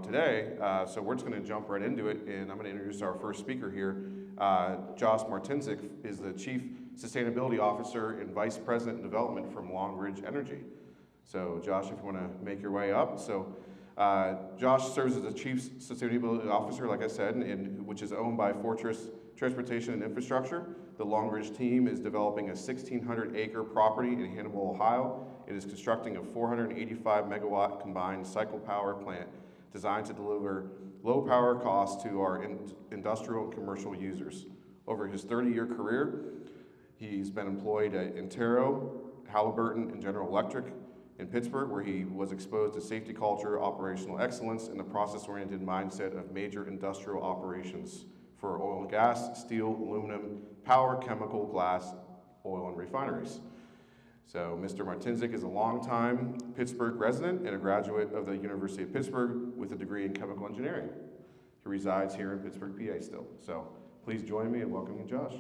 today, so we're just going to jump right into it, and I'm going to introduce our first speaker here. Josh Martincic is the Chief Sustainability Officer and Vice President of Development from Long Ridge Energy. So Josh, if you want to make your way up. So Josh serves as the Chief Sustainability Officer, like I said, which is owned by Fortress Transportation and Infrastructure. The Long Ridge team is developing a 1,600-acre property in Hannibal, Ohio. It is constructing a 485 megawatt combined cycle power plant designed to deliver low power costs to our industrial and commercial users. Over his 30-year career, he's been employed at Antero, Halliburton, and General Electric in Pittsburgh, where he was exposed to safety culture, operational excellence, and the process-oriented mindset of major industrial operations for oil and gas, steel, aluminum, power, chemical, glass, oil, and refineries. So Mr. Martincic is a longtime Pittsburgh resident and a graduate of the University of Pittsburgh with a degree in chemical engineering. He resides here in Pittsburgh, PA still. So please join me in welcoming Josh.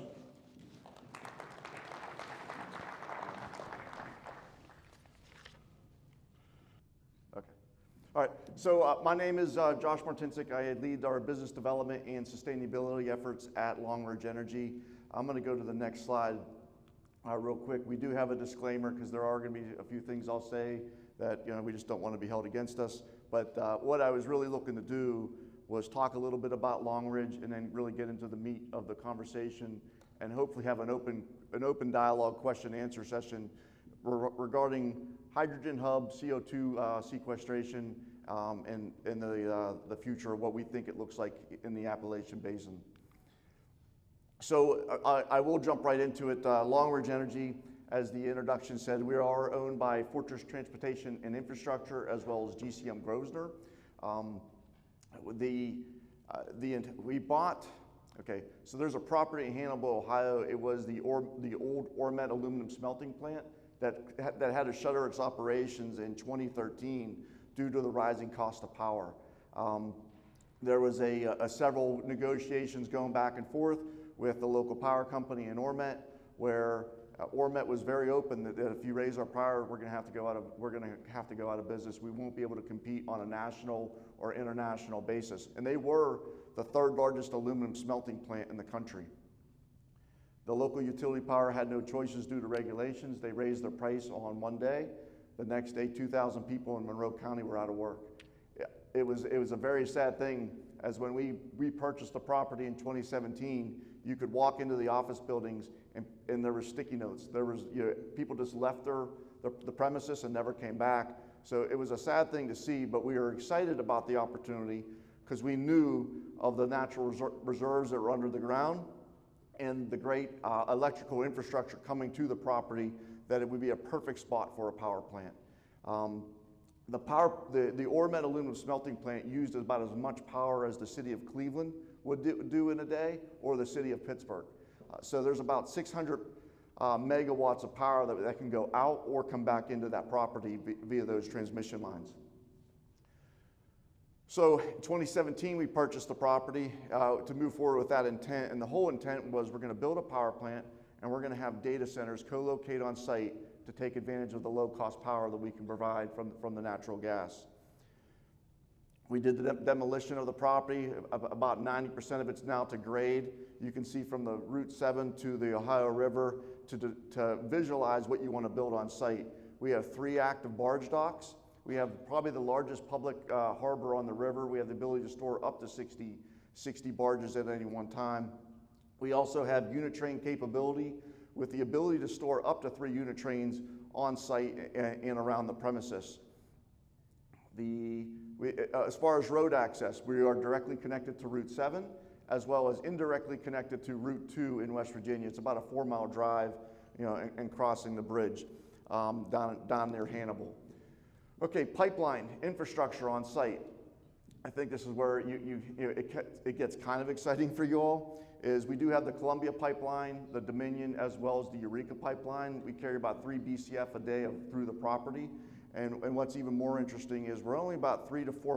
Okay. All right. So my name is Josh Martincic. I lead our business development and sustainability efforts at Long Ridge Energy. I'm going to go to the next slide. Real quick, we do have a disclaimer because there are going to be a few things I'll say that we just don't want to be held against us. But what I was really looking to do was talk a little bit about Long Ridge and then really get into the meat of the conversation and hopefully have an open dialogue question and answer session regarding hydrogen hub, CO2 sequestration, and the future of what we think it looks like in the Appalachian Basin. So I will jump right into it. Long Ridge Energy, as the introduction said, we are owned by Fortress Transportation and Infrastructure as well as GCM Grosvenor. We bought, okay, so there's a property in Hannibal, Ohio. It was the old Ormet aluminum smelting plant that had to shutter its operations in 2013 due to the rising cost of power. There was several negotiations going back and forth with the local power company in Ormet, where Ormet was very open that if you raise our power, we're going to have to go out of business. We won't be able to compete on a national or international basis. And they were the third largest aluminum smelting plant in the country. The local utility power had no choices due to regulations. They raised their price on one day. The next day, 2,000 people in Monroe County were out of work. It was a very sad thing, as when we repurchased the property in 2017, you could walk into the office buildings and there were sticky notes. There was people just left the premises and never came back. So it was a sad thing to see, but we were excited about the opportunity because we knew of the natural reserves that were under the ground and the great electrical infrastructure coming to the property, that it would be a perfect spot for a power plant. The Ormet aluminum smelting plant used about as much power as the city of Cleveland would do in a day, or the city of Pittsburgh. So there's about 600 megawatts of power that can go out or come back into that property via those transmission lines. So in 2017, we purchased the property to move forward with that intent, and the whole intent was we're going to build a power plant and we're going to have data centers co-locate on site to take advantage of the low-cost power that we can provide from the natural gas. We did the demolition of the property. About 90% of it's now to grade. You can see from the Route 7 to the Ohio River to visualize what you want to build on site. We have 3 active barge docks. We have probably the largest public harbor on the river. We have the ability to store up to 60 barges at any one time. We also have unit train capability with the ability to store up to 3 unit trains on site and around the premises. As far as road access, we are directly connected to Route 7, as well as indirectly connected to Route 2 in West Virginia. It's about a 4-mile drive, and crossing the bridge down near Hannibal. Okay, pipeline infrastructure on site. I think this is where it gets kind of exciting for you all. Is we do have the Columbia pipeline, the Dominion, as well as the Eureka pipeline. We carry about 3 BCF a day through the property. And what's even more interesting is we're only about 3 to 4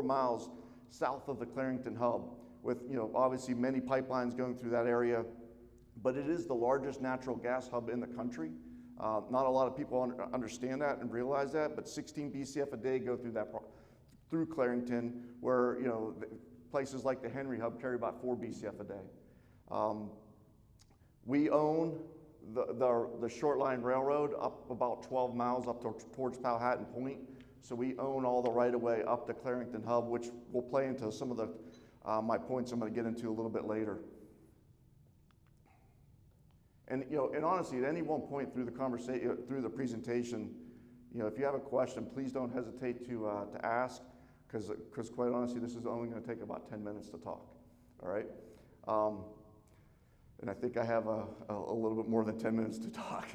miles south of the Clarington hub, with obviously many pipelines going through that area. But it is the largest natural gas hub in the country. Not a lot of people understand that and realize that, but 16 BCF a day go through through Clarington, where, you know, places like the Henry Hub carry about 4 BCF a day. We own the short line railroad up about 12 miles up towards Powhatan Point. So we own all the right of way up to Clarington Hub, which will play into some of the my points I'm going to get into a little bit later. And, you know, and honestly, at any one point through the conversation, through the presentation, you know, if you have a question, please don't hesitate to ask, because quite honestly, this is only going to take about 10 minutes to talk. All right. And I think I have a little bit more than 10 minutes to talk.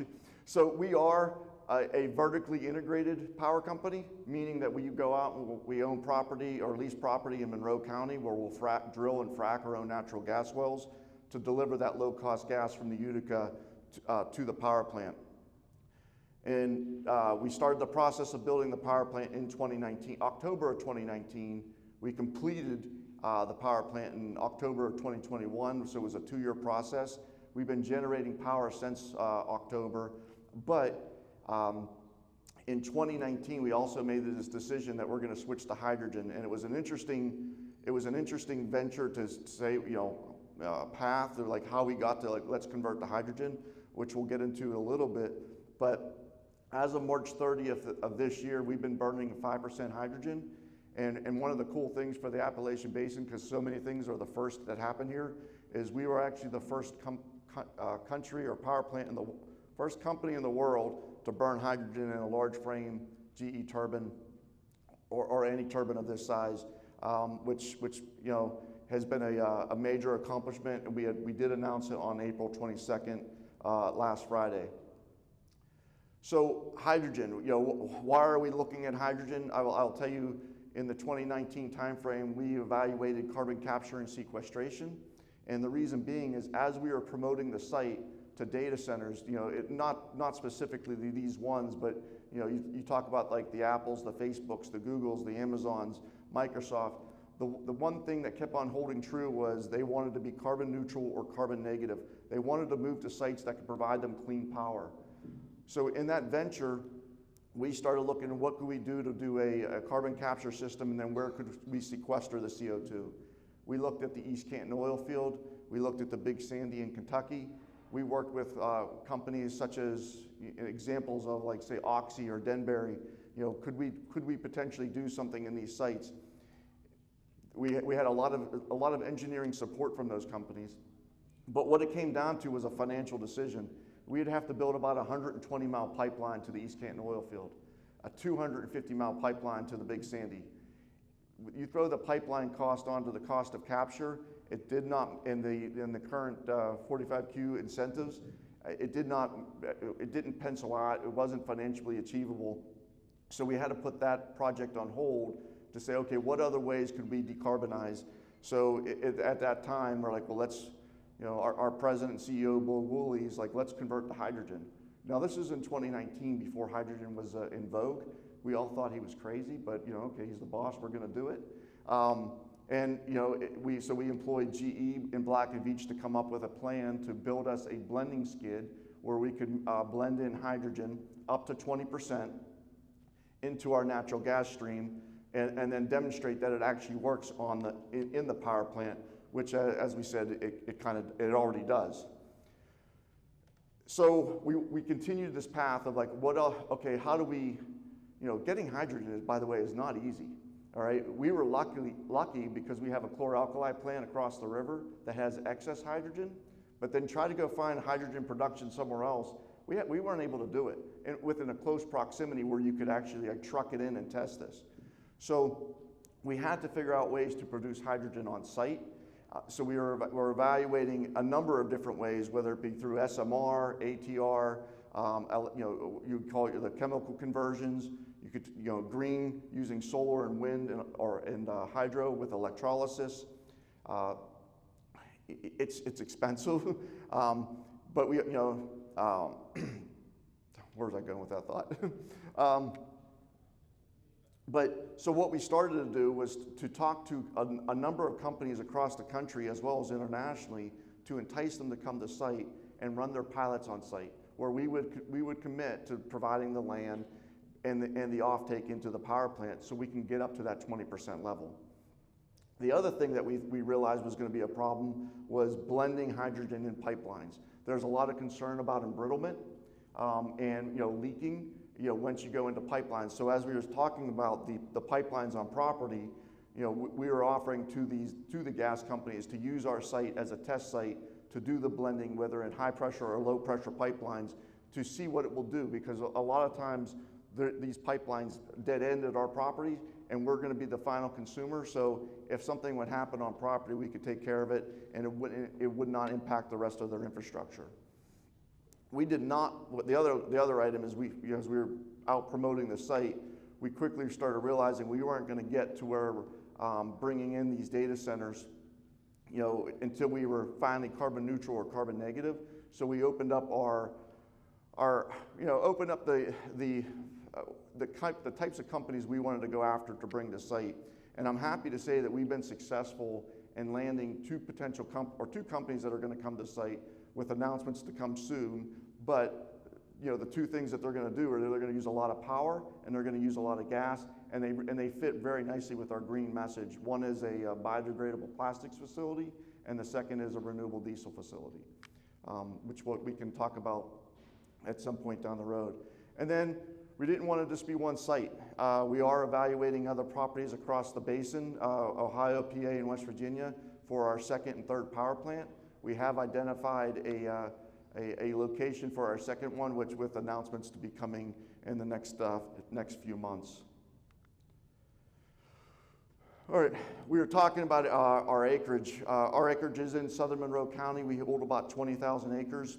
So we are a vertically integrated power company, meaning that we go out and we own property or lease property in Monroe County, where we'll drill and frack our own natural gas wells to deliver that low-cost gas from the Utica to the power plant. And we started the process of building the power plant in 2019, October of 2019. We completed the power plant in October of 2021, so it was a 2-year process. We've been generating power since October, but in 2019, we also made this decision that we're going to switch to hydrogen, and it was an interesting venture to say, you know, path, or like how we got to like, let's convert to hydrogen, which we'll get into in a little bit. But as of March 30th of this year, we've been burning 5% hydrogen. And one of the cool things for the Appalachian Basin, because so many things are the first that happen here, is we were actually the first country or power plant in the first company in the world to burn hydrogen in a large frame GE turbine or any turbine of this size, which you know has been a major accomplishment. And we did announce it on April 22nd, last Friday. So hydrogen, you know, why are we looking at hydrogen? I'll tell you. In the 2019 timeframe, we evaluated carbon capture and sequestration. And the reason being is as we were promoting the site to data centers, you know, not specifically these ones, but you know, you talk about like the Apples, the Facebooks, the Googles, the Amazons, Microsoft. The one thing that kept on holding true was they wanted to be carbon neutral or carbon negative. They wanted to move to sites that could provide them clean power. So in that venture, we started looking at what could we do to do a carbon capture system, and then where could we sequester the CO2. We looked at the East Canton oil field. We looked at the Big Sandy in Kentucky. We worked with companies such as examples of like say Oxy or Denbury. You know, could we potentially do something in these sites? We had a lot of engineering support from those companies, but what it came down to was a financial decision. We'd have to build about a 120-mile pipeline to the East Canton oil field, a 250-mile pipeline to the Big Sandy. You throw the pipeline cost onto the cost of capture, it did not, in the current 45Q incentives, it didn't pencil out. It wasn't financially achievable. So we had to put that project on hold to say, okay, what other ways could we decarbonize? So at that time, we're like, well, let's, you know, our president and CEO, Bill Woolley's like, let's convert to hydrogen. Now this is in 2019 before hydrogen was in vogue. We all thought he was crazy, but you know, okay, he's the boss, we're gonna do it. And you know, we employed GE and Black & Veatch to come up with a plan to build us a blending skid where we could blend in hydrogen up to 20% into our natural gas stream, and then demonstrate that it actually works in the power plant, which, as we said, it already does. So we continued this path of like, okay, how do we, you know, getting hydrogen, by the way, is not easy. All right, we were lucky because we have a chlor-alkali plant across the river that has excess hydrogen, but then try to go find hydrogen production somewhere else. We weren't able to do it within a close proximity where you could actually like, truck it in and test this. So we had to figure out ways to produce hydrogen on site. So we're evaluating a number of different ways, whether it be through SMR, ATR, you know, you call it the chemical conversions. You could, you know, green using solar and wind and hydro with electrolysis. It's expensive, but we, you know, where was I going with that thought? But so what we started to do was to talk to a number of companies across the country as well as internationally to entice them to come to site and run their pilots on site, where we would commit to providing the land, and the offtake into the power plant so we can get up to that 20% level. The other thing that we realized was going to be a problem was blending hydrogen in pipelines. There's a lot of concern about embrittlement and leaking once you go into pipelines. So as we were talking about the pipelines on property, we were offering to the gas companies to use our site as a test site to do the blending, whether in high pressure or low pressure pipelines, to see what it will do, because a lot of times these pipelines dead end at our property, and we're going to be the final consumer. So if something would happen on property, we could take care of it, and it would not impact the rest of their infrastructure. We did not. The other item is as we were out promoting the site, we quickly started realizing we weren't going to get to where bringing in these data centers, until we were finally carbon neutral or carbon negative. So we opened up the types of companies we wanted to go after to bring to site. And I'm happy to say that we've been successful in landing two companies that are going to come to site, with announcements to come soon. But the two things that they're going to do are they're going to use a lot of power and they're going to use a lot of gas, and they fit very nicely with our green message. One is a biodegradable plastics facility, and the second is a renewable diesel facility, which we can talk about at some point down the road. And then we didn't want to just be one site. We are evaluating other properties across the basin, Ohio, PA, and West Virginia, for our second and third power plant. We have identified a location for our second one, with announcements to be coming in the next few months. All right, we were talking about our acreage. Our acreage is in southern Monroe County. We hold about 20,000 acres.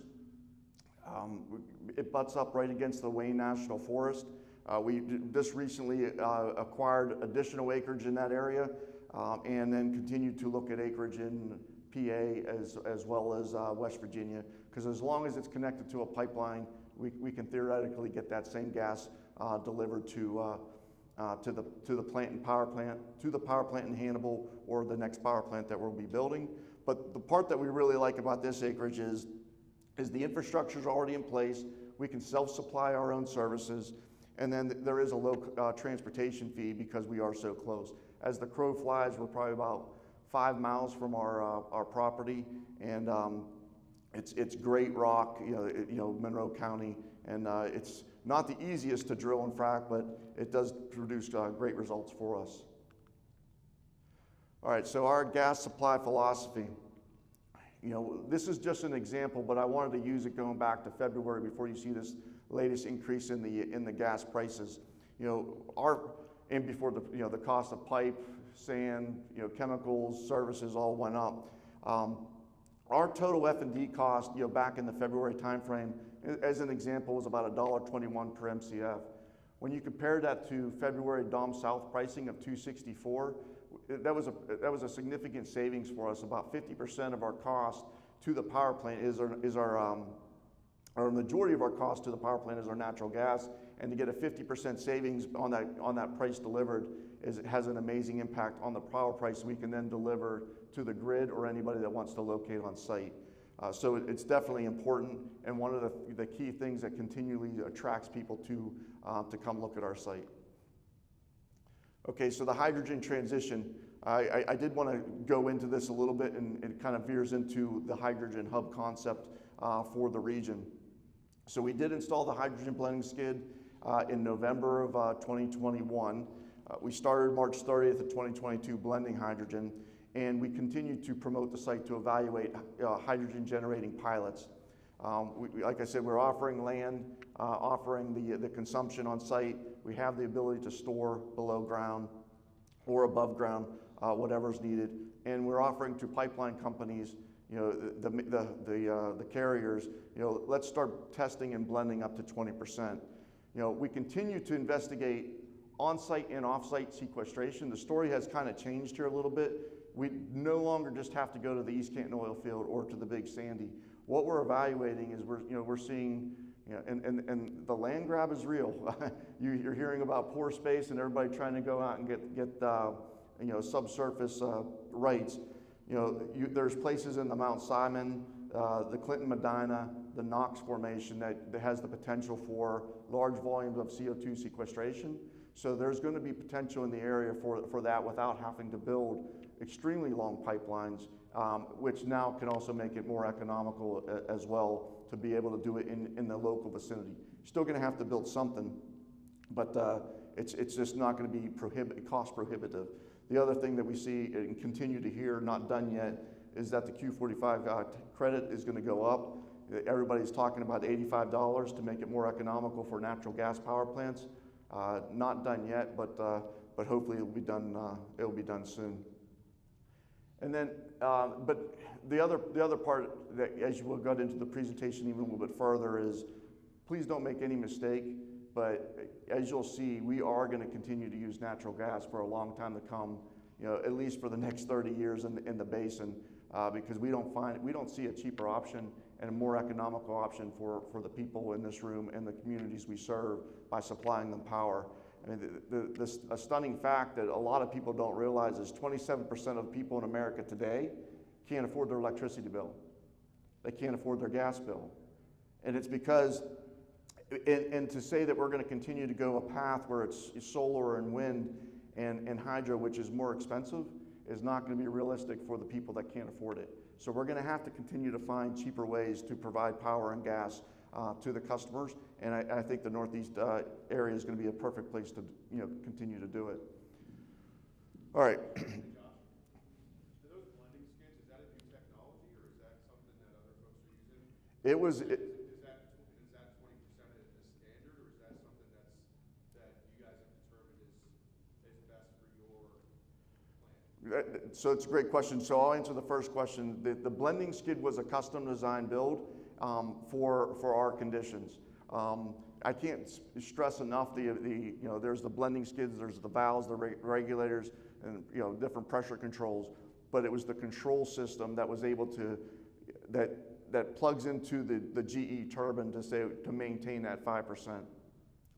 It butts up right against the Wayne National Forest. We just recently acquired additional acreage in that area, and then continue to look at acreage in PA as well as West Virginia, because as long as it's connected to a pipeline, we can theoretically get that same gas delivered to the plant and power plant, to the power plant in Hannibal, or the next power plant that we'll be building. But the part that we really like about this acreage is the infrastructure is already in place. We can self-supply our own services, and then there is a low transportation fee because we are so close. As the crow flies, we're probably about 5 miles from our property, and it's great rock, Monroe County, and it's not the easiest to drill and frack, but it does produce great results for us. All right, so our gas supply philosophy. This is just an example, but I wanted to use it going back to February before you see this latest increase in the gas prices. And before the cost of pipe, sand, chemicals, services all went up. Our total F&D cost, back in the February timeframe, as an example, was about $1.21 per MCF. When you compare that to February DOM South pricing of $2.64, that was a significant savings for us. About 50% of our cost to the power plant or majority of our cost to the power plant is our natural gas, and to get a 50% savings on that price delivered has an amazing impact on the power price we can then deliver to the grid or anybody that wants to locate on site. So it's definitely important, and one of the key things that continually attracts people to come look at our site. Okay, so the hydrogen transition. I did want to go into this a little bit, and it kind of veers into the hydrogen hub concept for the region. So we did install the hydrogen blending skid in November of 2021. We started March 30th of 2022 blending hydrogen, and we continued to promote the site to evaluate hydrogen generating pilots. Like I said, we're offering land, offering the consumption on site. We have the ability to store below ground or above ground, whatever's needed. And we're offering to pipeline companies, the carriers, let's start testing and blending up to 20%. We continue to investigate on-site and off-site sequestration. The story has kind of changed here a little bit. We no longer just have to go to the East Canton oil field or to the Big Sandy. What we're evaluating is we're seeing, and the land grab is real. You're hearing about pore space and everybody trying to go out and get subsurface rights. There's places in the Mount Simon, the Clinton Medina, the NOx formation that has the potential for large volumes of CO2 sequestration. So there's going to be potential in the area for that without having to build extremely long pipelines, which now can also make it more economical as well to be able to do it in the local vicinity. Still going to have to build something, but it's just not going to be cost prohibitive. The other thing that we see and continue to hear, not done yet, is that the Q45 credit is going to go up. Everybody's talking about $85 to make it more economical for natural gas power plants. Not done yet, but hopefully it'll be done. It'll be done soon. And then, but the other part that, as you will get into the presentation even a little bit further, is please don't make any mistake. But as you'll see, we are going to continue to use natural gas for a long time to come. You know, at least for the next 30 years in the basin, because we don't see a cheaper option and a more economical option for the people in this room and the communities we serve by supplying them power. I mean, a stunning fact that a lot of people don't realize is 27% of people in America today can't afford their electricity bill. They can't afford their gas bill. And it's because, and to say that we're going to continue to go a path where it's solar and wind and hydro, which is more expensive, is not going to be realistic for the people that can't afford it. So we're going to have to continue to find cheaper ways to provide power and gas to the customers, and I think the Northeast area is going to be a perfect place to continue to do it. All right. Josh, are those blending skids, is that a new technology, or is that something that other folks are using? It was. Is that 20% a standard, or is that something that you guys have determined is best for your plant? So it's a great question. So I'll answer the first question. The blending skid was a custom design build for our conditions. I can't stress enough there's the blending skids, there's the valves, the regulators, and different pressure controls. But it was the control system that was able to that plugs into the GE turbine to maintain that 5%,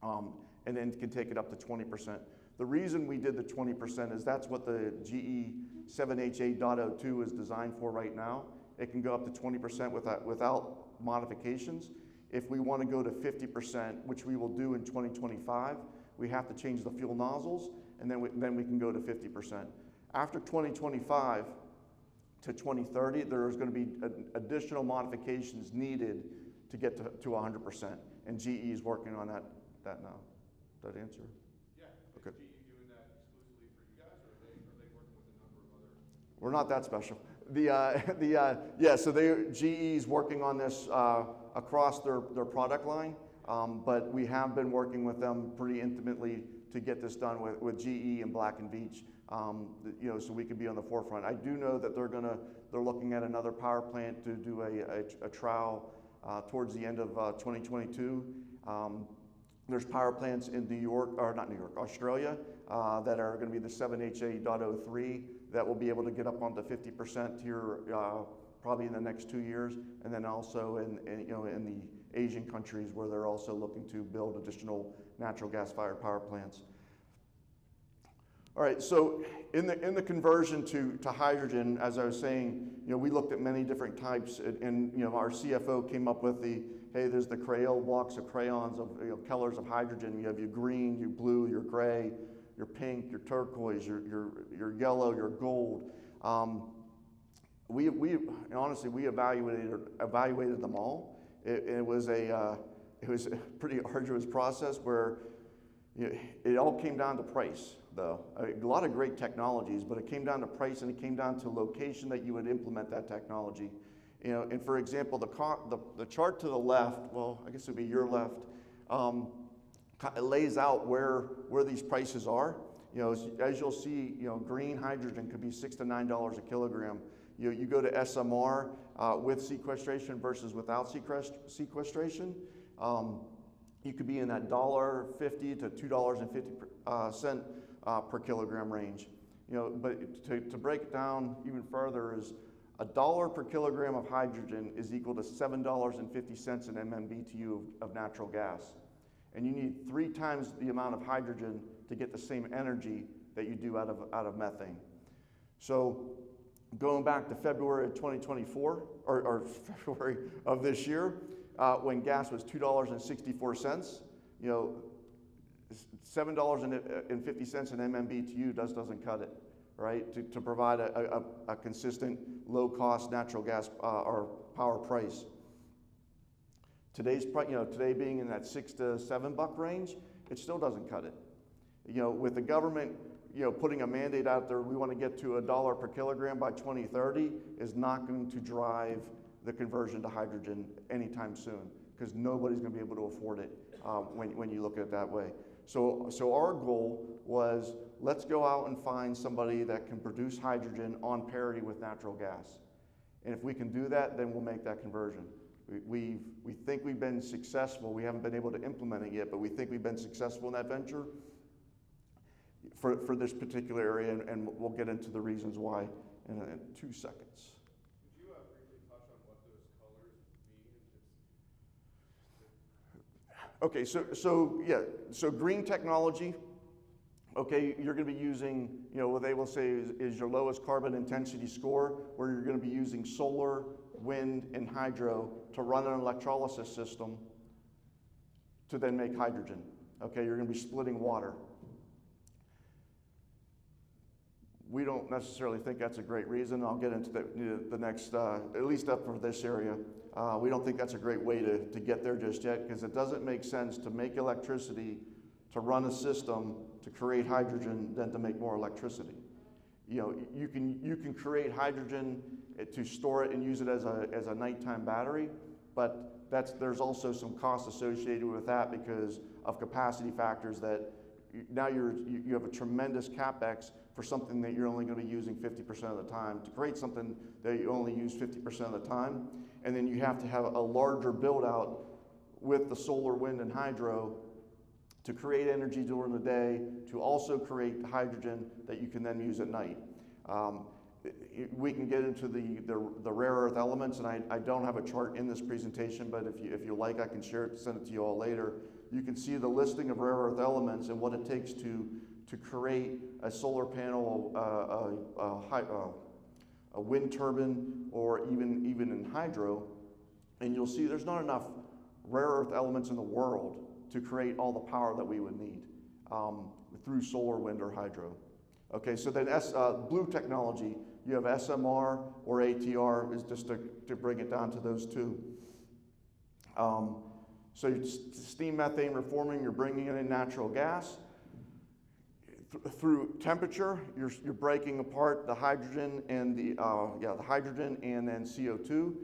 and then can take it up to 20%. The reason we did the 20% is that's what the GE 7H8.02 is designed for right now. It can go up to 20% without modifications. If we want to go to 50%, which we will do in 2025, we have to change the fuel nozzles, and then we can go to 50%. After 2025 to 2030, there's going to be additional modifications needed to get to 100%, and GE is working on that now. Does that answer? Yeah. Okay. Is GE doing that exclusively for you guys, or are they working with a number of other? We're not that special. So GE's working on this across their product line, but we have been working with them pretty intimately to get this done with GE and Black & Veatch, so we can be on the forefront. I do know that they're looking at another power plant to do a trial towards the end of 2022. There's power plants in Australia that are going to be the 7HA.03 that will be able to get up onto 50% here probably in the next 2 years, and then also in the Asian countries where they're also looking to build additional natural gas-fired power plants. All right, so in the conversion to hydrogen, as I was saying, we looked at many different types, and our CFO came up with there's the Crayola blocks of crayons of colors of hydrogen. You have your green, your blue, your gray, your pink, your turquoise, your yellow, your gold. We honestly evaluated them all. It was a pretty arduous process where it all came down to price, though. A lot of great technologies, but it came down to price, and it came down to location that you would implement that technology. And for example, the chart to the left, well, I guess it would be your left, it lays out where these prices are. As you'll see, green hydrogen could be $6 to $9 a kilogram. You go to SMR with sequestration versus without sequestration. You could be in that $1.50 to $2.50 per kilogram range. But to break it down even further is $1 per kilogram of hydrogen is equal to $7.50 in MMBTU of natural gas. And you need 3 times the amount of hydrogen to get the same energy that you do out of methane. So going back to February of 2024, or February of this year, when gas was $2.64. You know, $7.50 an MMBTU doesn't cut it, right? To provide a consistent low-cost natural gas or power price. Today being in that $6 to $7 range, it still doesn't cut it. You know, with the government, putting a mandate out there, we want to get to $1 per kilogram by 2030, is not going to drive the conversion to hydrogen anytime soon, because nobody's going to be able to afford it when you look at it that way. So our goal was, let's go out and find somebody that can produce hydrogen on parity with natural gas. And if we can do that, then we'll make that conversion. We think we've been successful. We haven't been able to implement it yet, but we think we've been successful in that venture for this particular area, and we'll get into the reasons why in 2 seconds. Could you briefly touch on what those colors mean? Okay, so green technology, okay, you're going to be using, what they will say is your lowest carbon intensity score, where you're going to be using solar, wind, and hydro to run an electrolysis system to then make hydrogen. Okay, you're going to be splitting water. We don't necessarily think that's a great reason. I'll get into the next, at least up for this area. We don't think that's a great way to get there just yet, because it doesn't make sense to make electricity to run a system to create hydrogen than to make more electricity. You can create hydrogen to store it and use it as a nighttime battery, but there's also some costs associated with that because of capacity factors that now you have a tremendous capex for something that you're only going to be using 50% of the time, to create something that you only use 50% of the time. And then you have to have a larger build out with the solar, wind, and hydro to create energy during the day, to also create hydrogen that you can then use at night. We can get into the rare earth elements, and I don't have a chart in this presentation, but if you like, I can share it, send it to you all later. You can see the listing of rare earth elements and what it takes to create a solar panel, a wind turbine, or even in hydro. And you'll see there's not enough rare earth elements in the world to create all the power that we would need through solar, wind, or hydro. Okay, so then blue technology, you have SMR or ATR, is just to bring it down to those two. So steam methane reforming, you're bringing in natural gas. Through temperature, you're breaking apart the hydrogen and the hydrogen and then CO2.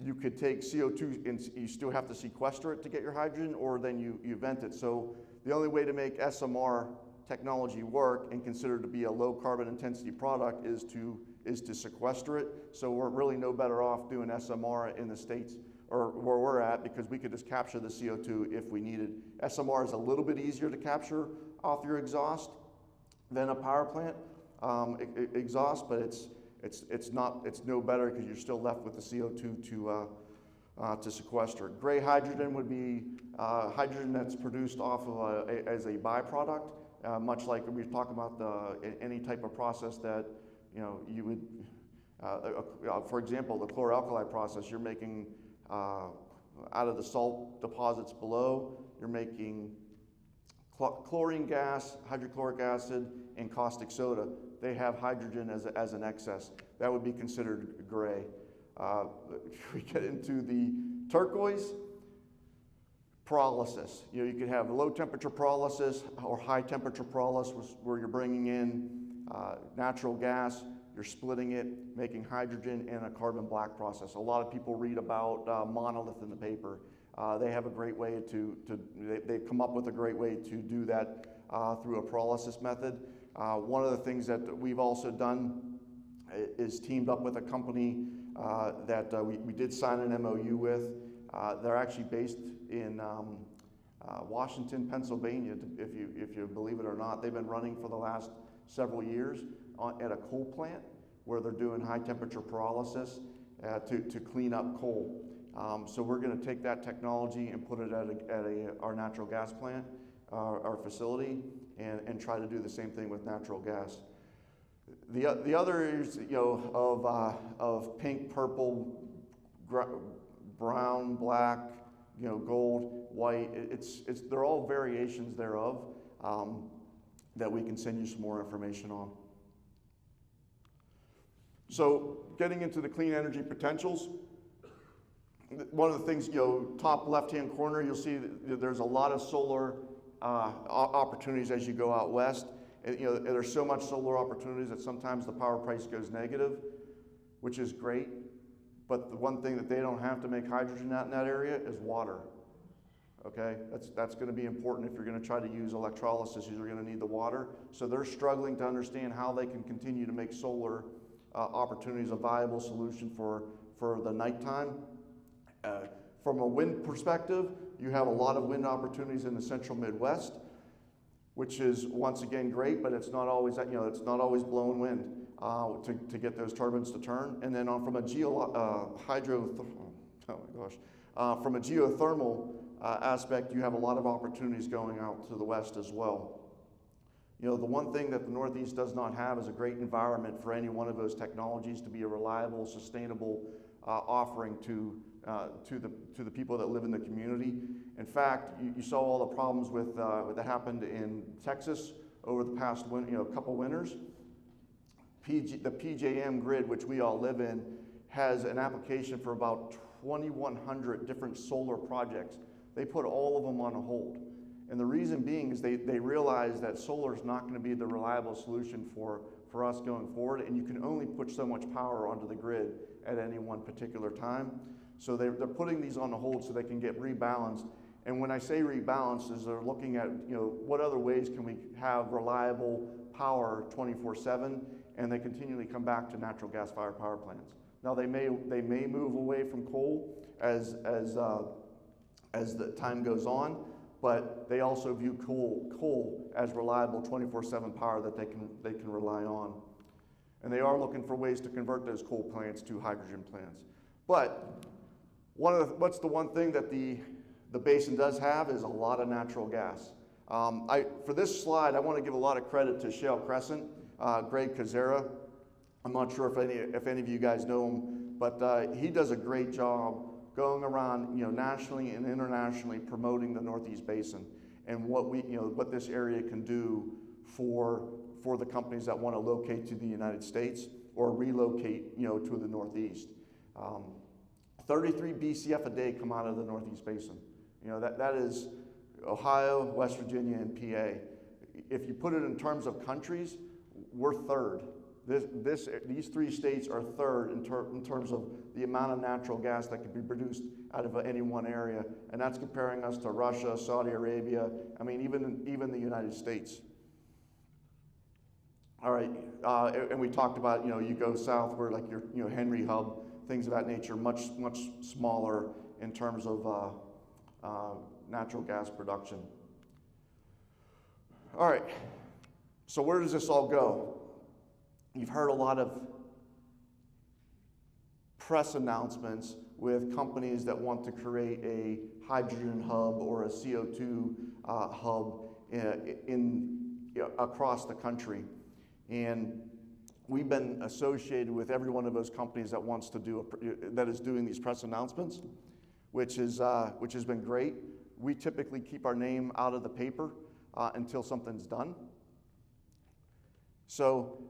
You could take CO2 and you still have to sequester it to get your hydrogen, or then you vent it. So the only way to make SMR technology work and considered to be a low carbon intensity product is to sequester it. So we're really no better off doing SMR in the States or where we're at, because we could just capture the CO2 if we needed. SMR is a little bit easier to capture off your exhaust than a power plant exhaust, but it's no better because you're still left with the CO2 to sequester. Gray hydrogen would be hydrogen that's produced off of as a byproduct, much like we were talking about any type of process that you would, for example, the chlor-alkali process. You're making out of the salt deposits below, you're making chlorine gas, hydrochloric acid, and caustic soda. They have hydrogen as an excess. That would be considered gray. We get into the turquoise, pyrolysis. You could have low temperature pyrolysis or high temperature pyrolysis, where you're bringing in natural gas, you're splitting it, making hydrogen, and a carbon black process. A lot of people read about Monolith in the paper. They have a great way they've come up with a great way to do that through a pyrolysis method. One of the things that we've also done is teamed up with a company that we did sign an MOU with. They're actually based in Washington, Pennsylvania, if you believe it or not. They've been running for the last several years at a coal plant where they're doing high temperature pyrolysis to clean up coal. So we're going to take that technology and put it at our natural gas plant, our facility, and try to do the same thing with natural gas. The other is of pink, purple, brown, black, gold, white. They're all variations thereof that we can send you some more information on. So getting into the clean energy potentials, one of the things, top left-hand corner, you'll see that there's a lot of solar opportunities as you go out west. And, there's so much solar opportunities that sometimes the power price goes negative, which is great. But the one thing that they don't have to make hydrogen out in that area is water. Okay, that's going to be important if you're going to try to use electrolysis. You're going to need the water. So they're struggling to understand how they can continue to make solar opportunities a viable solution for the nighttime. From a wind perspective, you have a lot of wind opportunities in the central Midwest, which is once again great, but it's not always it's not always blowing wind to get those turbines to turn. And then from a from a geothermal aspect, you have a lot of opportunities going out to the west as well. The one thing that the Northeast does not have is a great environment for any one of those technologies to be a reliable, sustainable offering to the people that live in the community. In fact, you saw all the problems that happened in Texas over the past couple winters. The PJM grid, which we all live in, has an application for about 2,100 different solar projects. They put all of them on hold. And the reason being is they realize that solar is not going to be the reliable solution for us going forward, and you can only put so much power onto the grid at any one particular time. So they're putting these on hold so they can get rebalanced. And when I say rebalanced, is they're looking at what other ways can we have reliable power 24/7, and they continually come back to natural gas-fired power plants. Now they may move away from coal as the time goes on, but they also view coal as reliable 24/7 power that they can rely on. And they are looking for ways to convert those coal plants to hydrogen plants. But what's the one thing that the basin does have is a lot of natural gas. For this slide, I want to give a lot of credit to Shale Crescent, Greg Kazera. I'm not sure if any of you guys know him, but he does a great job going around, nationally and internationally promoting the Northeast Basin and what this area can do for the companies that want to locate to the United States or relocate, to the Northeast. 33 BCF a day come out of the Northeast Basin. That is Ohio, West Virginia, and PA. If you put it in terms of countries, we're third. These three states are third in terms of the amount of natural gas that can be produced out of any one area, and that's comparing us to Russia, Saudi Arabia. I mean, even the United States. All right, and we talked about you go south where like your Henry Hub, things of that nature, much smaller in terms of natural gas production. All right, so where does this all go? You've heard a lot of press announcements with companies that want to create a hydrogen hub or a CO2 hub across the country. And we've been associated with every one of those companies that is doing these press announcements, which has been great. We typically keep our name out of the paper until something's done. So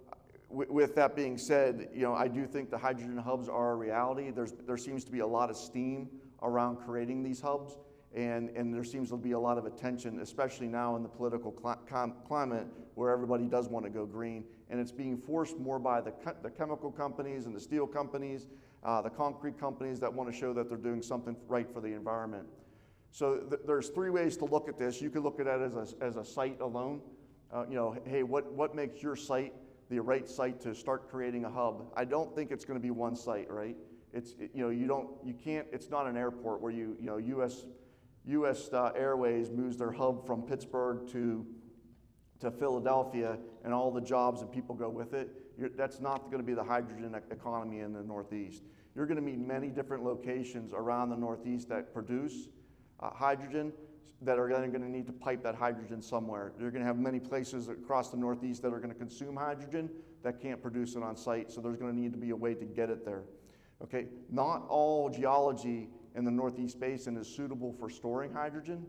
with that being said, I do think the hydrogen hubs are a reality. There seems to be a lot of steam around creating these hubs, and there seems to be a lot of attention, especially now in the political climate where everybody does want to go green, and it's being forced more by the chemical companies and the steel companies, the concrete companies that want to show that they're doing something right for the environment. So there's three ways to look at this. You could look at it as a site alone. Hey, what makes your site the right site to start creating a hub? I don't think it's going to be one site, right? It's not an airport where U.S. Airways moves their hub from Pittsburgh to Philadelphia and all the jobs and people go with it. That's not going to be the hydrogen economy in the Northeast. You're going to meet many different locations around the Northeast that produce hydrogen that are going to need to pipe that hydrogen somewhere. You're going to have many places across the Northeast that are going to consume hydrogen that can't produce it on site, so there's going to need to be a way to get it there. Okay, not all geology in the Northeast Basin is suitable for storing hydrogen.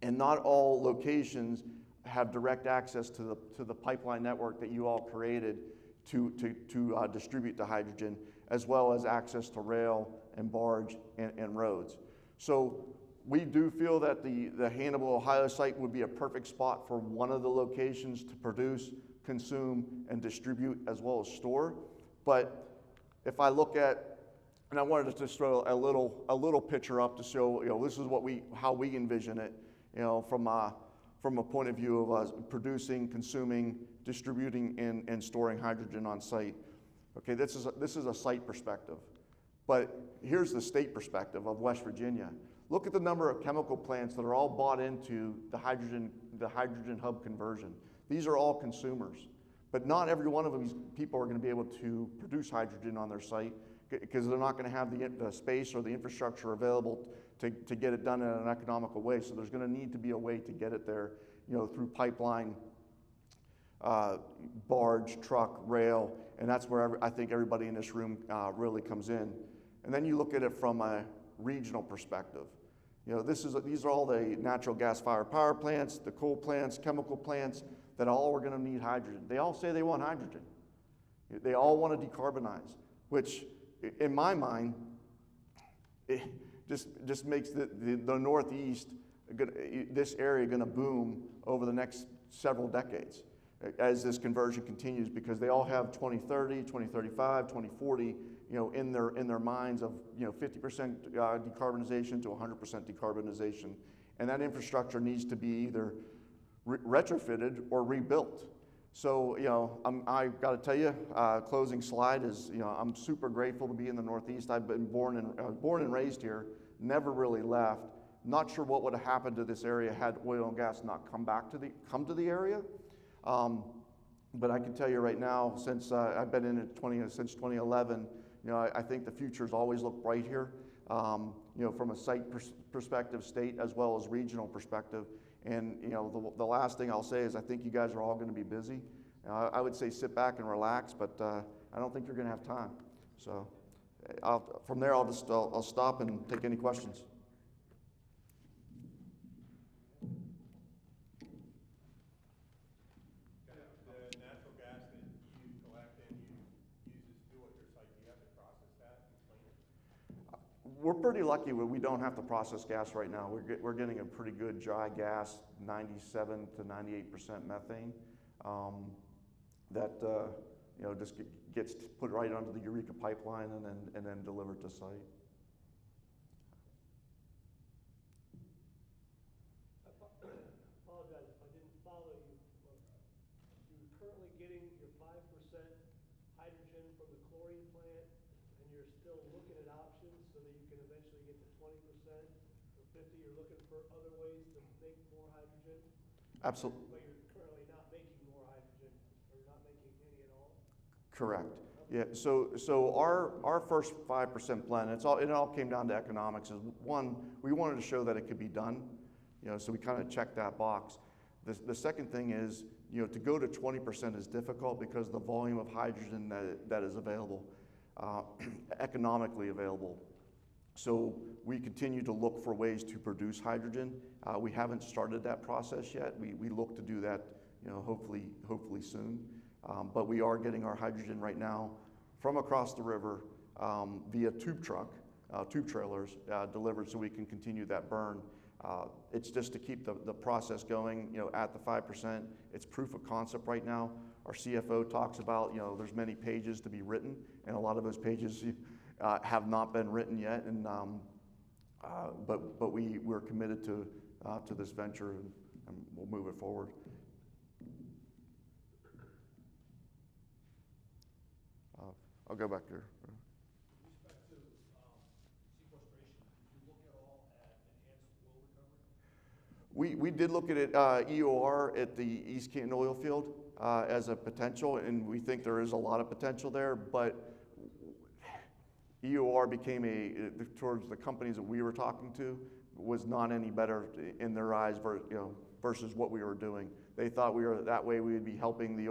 And not all locations have direct access to the pipeline network that you all created to distribute the hydrogen, as well as access to rail and barge and roads. So we do feel that the Hannibal, Ohio site would be a perfect spot for one of the locations to produce, consume, and distribute, as well as store. But if I look at, and I wanted to just throw a little picture up to show, this is how we envision it, from a point of view of us producing, consuming, distributing, and storing hydrogen on site. Okay, this is a site perspective. But here's the state perspective of West Virginia. Look at the number of chemical plants that are all bought into the hydrogen hub conversion. These are all consumers. But not every one of these people are going to be able to produce hydrogen on their site because they're not going to have the space or the infrastructure available to get it done in an economical way. So there's going to need to be a way to get it there, through pipeline, barge, truck, rail, and that's where I think everybody in this room really comes in. And then you look at it from a regional perspective. These are all the natural gas-fired power plants, the coal plants, chemical plants that all are going to need hydrogen. They all say they want hydrogen. They all want to decarbonize, which, in my mind, it just makes the Northeast, this area, going to boom over the next several decades as this conversion continues, because they all have 2030, 2035, 2040, in their minds of 50% decarbonization to 100% decarbonization, and that infrastructure needs to be either retrofitted or rebuilt. So I got to tell you, closing slide is I'm super grateful to be in the Northeast. I've been born and raised here, never really left. Not sure what would have happened to this area had oil and gas not come to the area. But I can tell you right now, since I've been in it since 2011, I think the future's always looked bright here. From a site perspective, state as well as regional perspective. And the last thing I'll say is I think you guys are all going to be busy. I would say sit back and relax, but I don't think you're going to have time. So from there, I'll stop and take any questions. The natural gas that you collect and you use to fuel at your site, do you have to process that and clean it? We're pretty lucky when we don't have to process gas right now. We're getting a pretty good dry gas, 97 to 98% methane, that just gets put right onto the Eureka pipeline and then delivered to site. Apologize if I didn't follow you, but you're currently getting your 5% hydrogen from the chlorine plant, and you're still looking at options so that you can eventually get to 20% or 50. You're looking for other ways to make more hydrogen. Absolutely. But you're currently not making more hydrogen, or not making any at all. Correct. Yeah. So our first 5% blend, it all came down to economics. Is one, we wanted to show that it could be done. So we kind of checked that box. The second thing is, to go to 20% is difficult because the volume of hydrogen that is available, economically available. So we continue to look for ways to produce hydrogen. We haven't started that process yet. We look to do that, hopefully soon. But we are getting our hydrogen right now from across the river via tube trailers delivered, so we can continue that burn. It's just to keep the process going, at the 5%. It's proof of concept right now. Our CFO talks about, there's many pages to be written, and a lot of those pages have not been written yet. And but we're committed to this venture, and we'll move it forward. I'll go back there. With respect to sequestration, did you look at all at enhanced oil recovery? We did look at it, EOR at the East Canton oil field as a potential, and we think there is a lot of potential there, but EOR became towards the companies that we were talking to, was not any better in their eyes versus what we were doing. They thought that way we would be helping the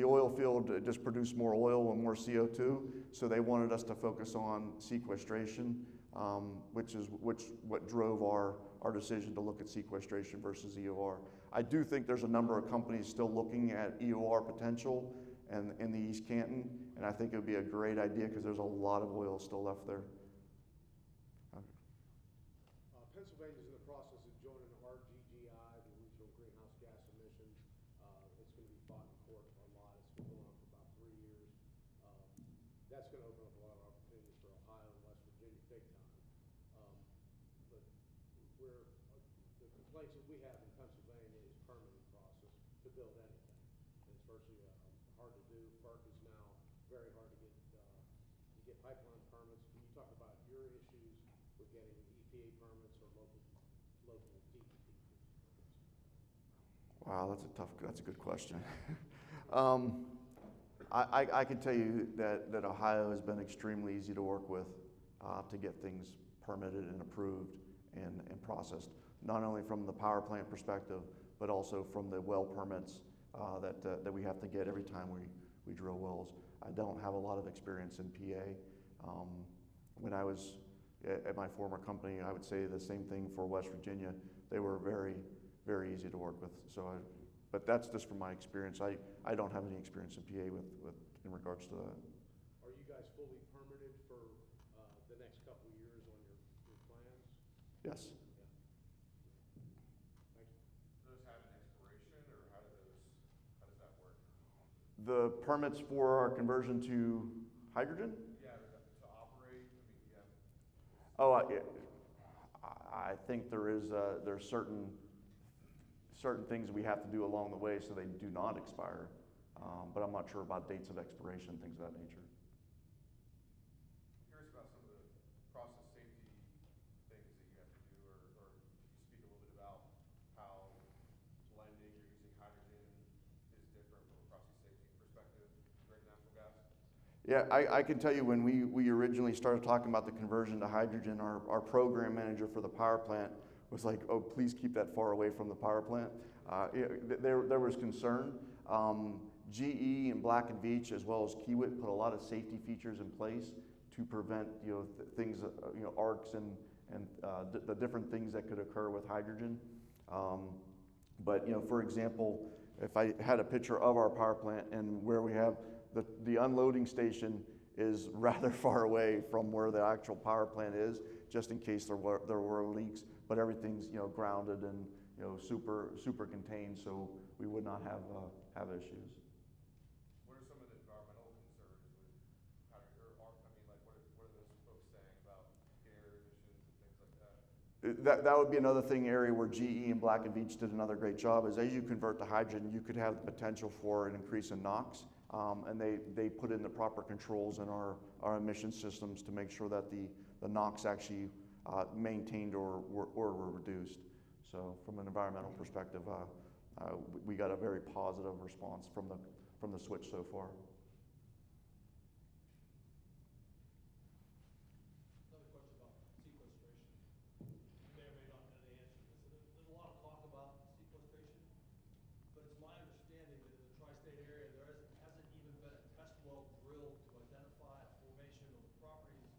oil field just produce more oil and more CO2, so they wanted us to focus on sequestration. what drove our decision to look at sequestration versus EOR. I do think there's a number of companies still looking at EOR potential in the East Canton, and I think it would be a great idea because there's a lot of oil still left there. Pennsylvania's in the process of joining RGGI, the Regional Greenhouse Gas Emissions. It's going to be fought in court a lot. It's been going on for about 3 years. That's going to open up a lot of opportunities for Ohio and West Virginia big time. But the complaints that we have in Pennsylvania is permitting process to build anything. And it's virtually hard to do. FERC is now very hard to get pipeline permits. Can you talk about your issues with getting EPA permits or local DEP permits? Wow, that's a good question. I can tell you that Ohio has been extremely easy to work with to get things permitted and approved and processed, not only from the power plant perspective, but also from the well permits that we have to get every time we drill wells. I don't have a lot of experience in PA. When I was at my former company, I would say the same thing for West Virginia. They were very, very easy to work with. But that's just from my experience. I don't have any experience in PA in regards to that. Are you guys fully permitted for the next couple of years on your plans? Yes. Yeah. Thank you. Do those have an expiration, or how does that work? The permits for our conversion to hydrogen? Yeah, to operate. I mean, yeah. Oh, I think there's certain things we have to do along the way so they do not expire, but I'm not sure about dates of expiration, things of that nature. I'm curious about some of the process safety things that you have to do, or could you speak a little bit about how blending or using hydrogen is different from a process safety perspective compared to natural gas? Yeah, I can tell you when we originally started talking about the conversion to hydrogen, our program manager for the power plant was like, oh, please keep that far away from the power plant. There was concern. GE and Black & Veatch, as well as Kiewit, put a lot of safety features in place to prevent things, arcs and the different things that could occur with hydrogen. But for example, if I had a picture of our power plant and where we have the unloading station is rather far away from where the actual power plant is, just in case there were leaks. But everything's grounded and super contained, so we would not have issues. What are some of the environmental concerns with hydrogen? What are those folks saying about air emissions and things like that? That would be another area where GE and Black & Veatch did another great job. Is as you convert to hydrogen, you could have the potential for an increase in NOx, and they put in the proper controls in our emission systems to make sure that the NOx actually maintained or were reduced. So from an environmental perspective, we got a very positive response from the switch so far. Another question about sequestration. You may or may not know the answer to this. There's a lot of talk about sequestration, but it's my understanding that in the tri-state area there hasn't even been a test well drilled to identify a formation or the properties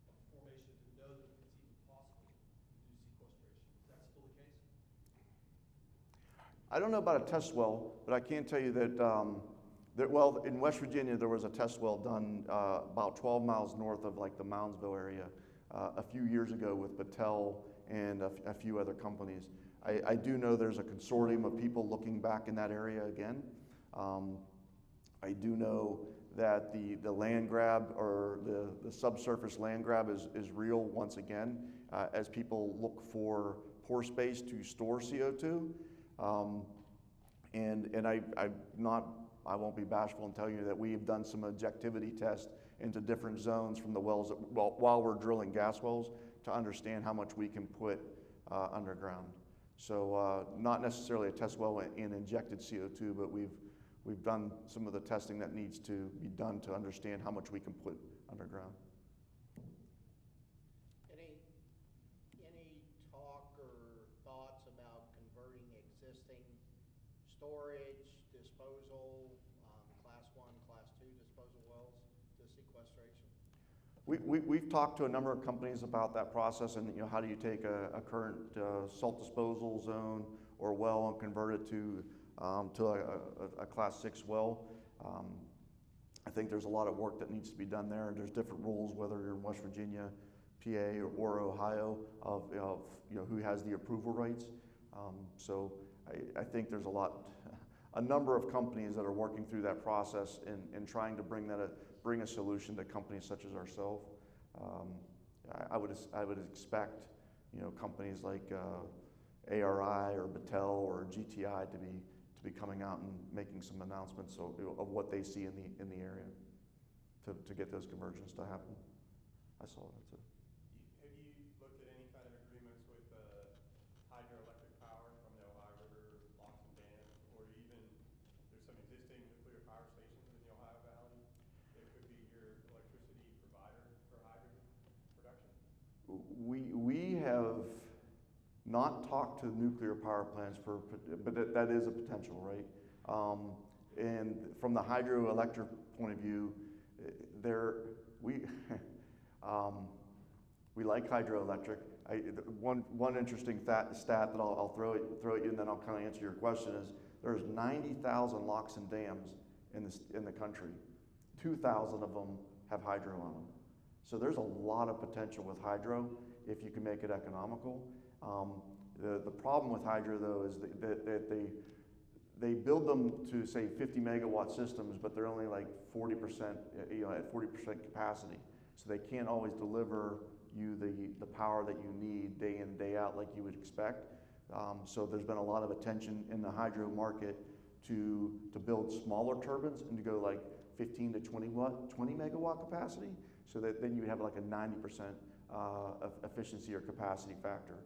of the formation to know that it's even possible to do sequestration. Is that still the case? I don't know about a test well, but I can tell you that, in West Virginia, there was a test well done about 12 miles north of the Moundsville area a few years ago with Battelle and a few other companies. I do know there's a consortium of people looking back in that area again. I do know that the land grab or the subsurface land grab is real once again as people look for pore space to store CO2. I won't be bashful and tell you that we've done some objectivity tests into different zones from the wells while we're drilling gas wells to understand how much we can put underground. So not necessarily a test well in injected CO2, but we've done some of the testing that needs to be done to understand how much we can put underground. Any talk or thoughts about converting existing storage, disposal, class 1, class 2 disposal wells to sequestration? We've talked to a number of companies about that process, and how do you take a current salt disposal zone or well and convert it to a Class 6 well. I think there's a lot of work that needs to be done there. There's different rules, whether you're in West Virginia, PA, or Ohio, of who has the approval rights. So I think there's a number of companies that are working through that process and trying to bring a solution to companies such as ourselves. I would expect companies like ARI or Battelle or GTI to be coming out and making some announcements of what they see in the area to get those conversions to happen. I saw that too. Have you looked at any kind of agreements with hydroelectric power from the Ohio River locks and dams, or even there's some existing nuclear power stations in the Ohio Valley that could be your electricity provider for hydrogen production? We have not talked to nuclear power plants but that is a potential, right? And from the hydroelectric point of view, we like hydroelectric. One interesting stat that I'll throw at you, and then I'll kind of answer your question is there's 90,000 locks and dams in the country. 2,000 of them have hydro on them. So there's a lot of potential with hydro if you can make it economical. The problem with hydro though is that they build them to say 50 megawatt systems, but they're only like 40%, at 40% capacity. So they can't always deliver you the power that you need day in, day out like you would expect. So there's been a lot of attention in the hydro market to build smaller turbines and to go like 15 to 20 megawatt capacity, so that then you have like a 90% efficiency or capacity factor.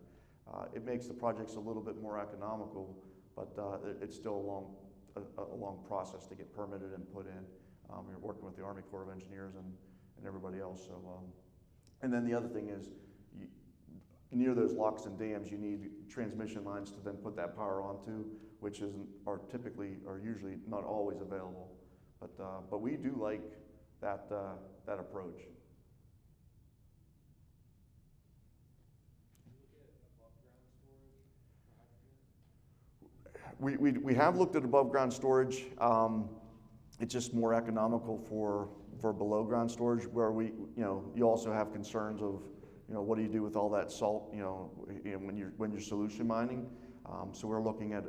It makes the projects a little bit more economical, but it's still a long process to get permitted and put in. We're working with the Army Corps of Engineers and everybody else. So, and then the other thing is, near those locks and dams, you need transmission lines to then put that power onto, which are usually not always available. But we do like that approach. We have looked at above ground storage. It's just more economical for below ground storage, where you also have concerns of what do you do with all that salt when you're solution mining. So we're looking at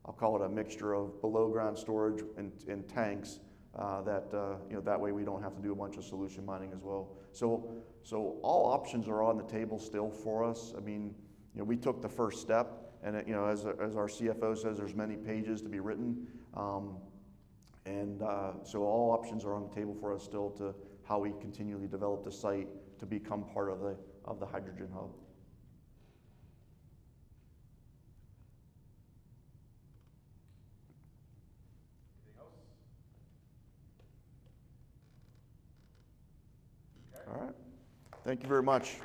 I'll call it a mixture of below ground storage and tanks that way we don't have to do a bunch of solution mining as well. So all options are on the table still for us. I mean, we took the first step. And as our CFO says, there's many pages to be written, so all options are on the table for us still to how we continually develop the site to become part of the hydrogen hub. Anything else? Okay. All right. Thank you very much.